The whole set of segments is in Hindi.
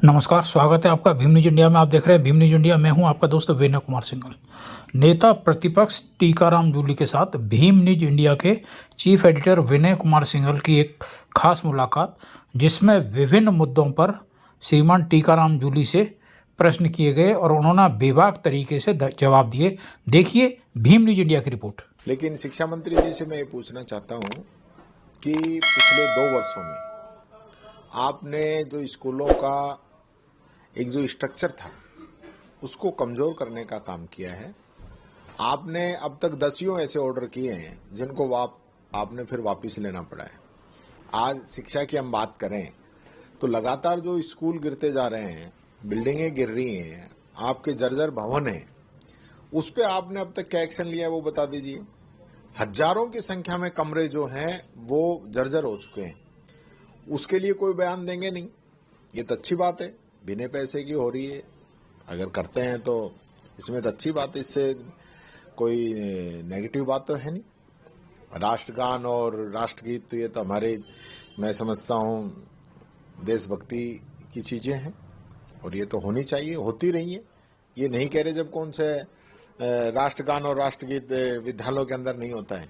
नमस्कार, स्वागत है आपका भीम न्यूज इंडिया में। आप देख रहे हैं भीम न्यूज इंडिया। मैं हूं आपका दोस्त विनय कुमार सिंघल। नेता प्रतिपक्ष टीकाराम जूली के साथ भीम न्यूज इंडिया के चीफ एडिटर विनय कुमार सिंघल की एक खास मुलाकात, जिसमें विभिन्न मुद्दों पर श्रीमान टीकाराम जूली से प्रश्न किए गए और उन्होंने बेबाक तरीके से जवाब दिए। देखिए भीम न्यूज इंडिया की रिपोर्ट। लेकिन शिक्षा मंत्री जी से मैं ये पूछना चाहता हूं कि पिछले 2 वर्षों में आपने जो स्कूलों का एक जो स्ट्रक्चर था उसको कमजोर करने का काम किया है। आपने अब तक 10 ऐसे ऑर्डर किए हैं जिनको आपने फिर वापस लेना पड़ा है। आज शिक्षा की हम बात करें तो लगातार जो स्कूल गिरते जा रहे हैं, बिल्डिंगें गिर रही हैं, आपके जर्जर भवन हैं, उस पे आपने अब तक क्या एक्शन लिया है वो बता दीजिए। हजारों की संख्या में कमरे जो हैं वो जर्जर हो चुके हैं, उसके लिए कोई बयान देंगे नहीं। ये तो अच्छी बात है, बिना पैसे की हो रही है, अगर करते हैं तो इसमें तो अच्छी बात है, इससे कोई नेगेटिव बात तो है नहीं। राष्ट्रगान और राष्ट्रगीत तो ये तो हमारे, मैं समझता हूँ, देशभक्ति की चीजें हैं और ये तो होनी चाहिए, होती रही है। ये नहीं कह रहे जब कौन से राष्ट्रगान और राष्ट्रगीत विद्यालयों के अंदर नहीं होता है,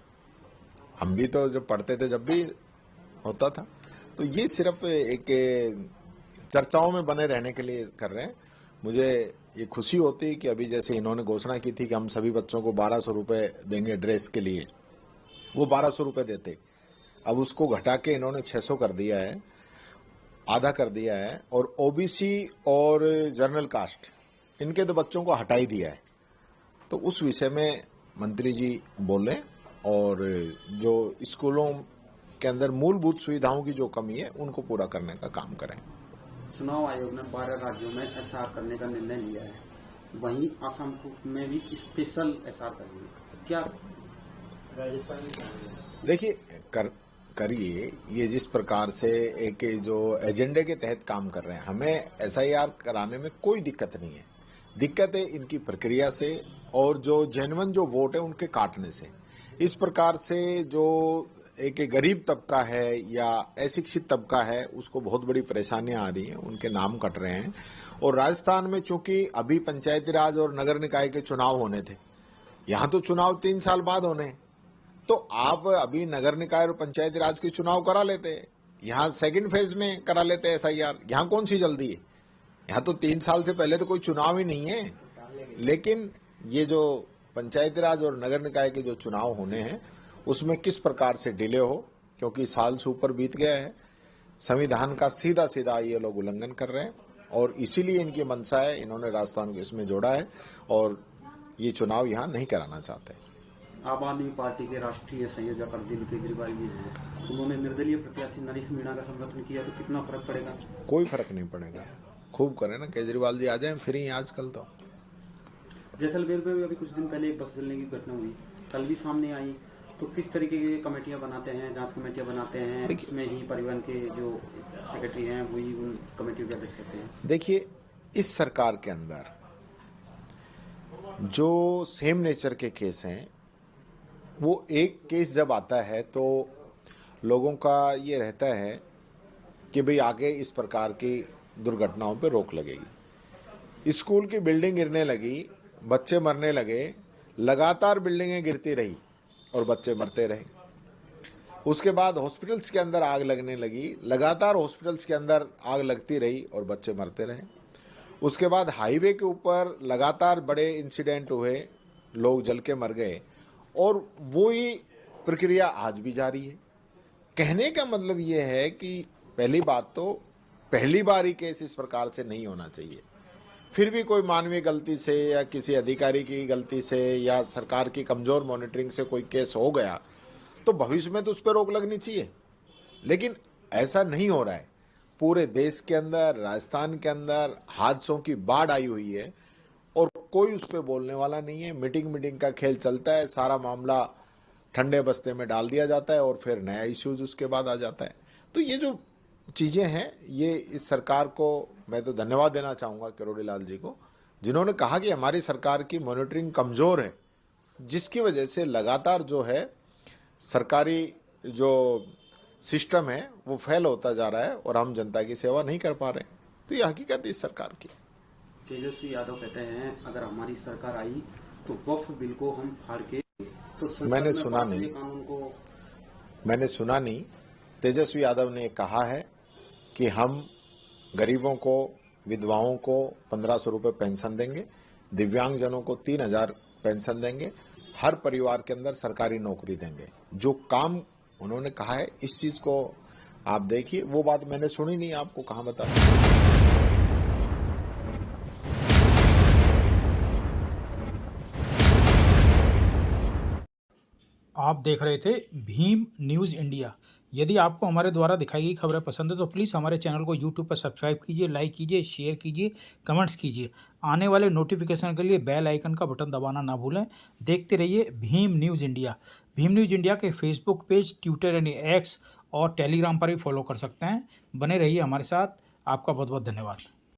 हम भी तो जब पढ़ते थे जब भी होता था। तो ये सिर्फ एक चर्चाओं में बने रहने के लिए कर रहे हैं। मुझे ये खुशी होती है कि अभी जैसे इन्होंने घोषणा की थी कि हम सभी बच्चों को 1200 रुपए देंगे ड्रेस के लिए, वो 1200 रुपए देते, अब उसको घटा के इन्होंने 600 कर दिया है, आधा कर दिया है। और ओबीसी और जनरल कास्ट इनके तो बच्चों को हटा ही दिया है। तो उस विषय में मंत्री जी बोले और जो स्कूलों के अंदर मूलभूत सुविधाओं की जो कमी है उनको पूरा करने का काम करें। चुनाव आयोग ने 12 राज्यों में एसआर करने का निर्णय लिया है, वहीं असम में भी स्पेशल एसआर करेंगे, क्या राजस्थान? देखिए करिए, ये जिस प्रकार से एक जो एजेंडे के तहत काम कर रहे हैं, हमें एसआईआर कराने में कोई दिक्कत नहीं है। दिक्कत है इनकी प्रक्रिया से और जो जेन्युइन जो वोट है उनके काटने से। इस प्रकार से जो एक गरीब तबका है या अशिक्षित तबका है उसको बहुत बड़ी परेशानियां आ रही हैं, उनके नाम कट रहे हैं। और राजस्थान में चूंकि अभी पंचायती राज और नगर निकाय के चुनाव होने थे, यहां तो चुनाव 3 साल बाद होने हैं, तो आप अभी नगर निकाय और पंचायती राज के चुनाव करा लेते हैं, यहाँ सेकंड फेज में करा लेते हैं एसआईआर। यहाँ कौन सी जल्दी है, यहाँ तो 3 साल से पहले तो कोई चुनाव ही नहीं है। लेकिन ये जो पंचायती राज और नगर निकाय के जो चुनाव होने हैं उसमें किस प्रकार से डिले हो, क्योंकि साल से ऊपर बीत गया है, संविधान का सीधा सीधा ये लोग उल्लंघन कर रहे हैं और इसीलिए इनकी मंशा है, इन्होंने राजस्थान को इसमें जोड़ा है और ये चुनाव यहाँ नहीं कराना चाहते। आम आदमी पार्टी के राष्ट्रीय संयोजक अरविंद केजरीवाल जी हैं, उन्होंने निर्दलीय प्रत्याशी नरेश मीणा का समर्थन किया, तो कितना फर्क पड़ेगा? कोई फर्क नहीं पड़ेगा, खूब करें ना, केजरीवाल जी आ जाए फ्री आजकल। तो जैसलमेर में भी अभी कुछ दिन पहले एक बस जलने की घटना हुई, कल भी सामने आई, तो किस तरीके की कमेटियां बनाते हैं, जांच कमेटियां बनाते हैं, इसमें ही परिवहन के जो सेक्रेटरी हैं वही उन कमेटियों के अध्यक्ष होते हैं? देखिए, इस सरकार के अंदर जो सेम नेचर के केस हैं, वो एक केस जब आता है तो लोगों का ये रहता है कि भाई आगे इस प्रकार की दुर्घटनाओं पे रोक लगेगी। स्कूल की बिल्डिंग गिरने लगी, बच्चे मरने लगे, लगातार बिल्डिंगें गिरती रही और बच्चे मरते रहे। उसके बाद हॉस्पिटल्स के अंदर आग लगने लगी, लगातार हॉस्पिटल्स के अंदर आग लगती रही और बच्चे मरते रहे। उसके बाद हाईवे के ऊपर लगातार बड़े इंसिडेंट हुए, लोग जल के मर गए और वही प्रक्रिया आज भी जारी है। कहने का मतलब ये है कि पहली बात तो पहली बार ही केस इस प्रकार से नहीं होना चाहिए। फिर भी कोई मानवीय गलती से या किसी अधिकारी की गलती से या सरकार की कमजोर मॉनिटरिंग से कोई केस हो गया तो भविष्य में तो उस पर रोक लगनी चाहिए। लेकिन ऐसा नहीं हो रहा है। पूरे देश के अंदर, राजस्थान के अंदर हादसों की बाढ़ आई हुई है और कोई उस पर बोलने वाला नहीं है। मीटिंग का खेल चलता है, सारा मामला ठंडे बस्ते में डाल दिया जाता है और फिर नया इश्यूज उसके बाद आ जाता है। तो ये जो चीजें हैं, ये इस सरकार को मैं तो धन्यवाद देना चाहूंगा किरोड़ी लाल जी को, जिन्होंने कहा कि हमारी सरकार की मॉनिटरिंग कमजोर है, जिसकी वजह से लगातार जो है सरकारी जो सिस्टम है वो फेल होता जा रहा है और हम जनता की सेवा नहीं कर पा रहे। तो ये हकीकत है इस सरकार की। तेजस्वी यादव कहते हैं अगर हमारी सरकार आई तो वक्फ बिल को हम फाड़ के तो संसद मैंने में सुना पास नहीं। ये कानून को मैंने सुना नहीं। तेजस्वी यादव ने कहा है कि हम गरीबों को, विधवाओं को 1500 रुपये पेंशन देंगे, दिव्यांगजनों को 3000 पेंशन देंगे, हर परिवार के अंदर सरकारी नौकरी देंगे। जो काम उन्होंने कहा है इस चीज को आप देखिए, वो बात मैंने सुनी नहीं, आपको कहाँ बता। आप देख रहे थे भीम न्यूज़ इंडिया। यदि आपको हमारे द्वारा दिखाई गई खबरें पसंद है तो प्लीज़ हमारे चैनल को यूट्यूब पर सब्सक्राइब कीजिए, लाइक कीजिए, शेयर कीजिए, कमेंट्स कीजिए। आने वाले नोटिफिकेशन के लिए बेल आइकन का बटन दबाना ना भूलें। देखते रहिए Bhim news India. Bhim news India के फेसबुक पेज, ट्विटर यानी एक्स और टेलीग्राम पर भी फॉलो कर सकते हैं। बने रहिए हमारे साथ। आपका बहुत बहुत धन्यवाद।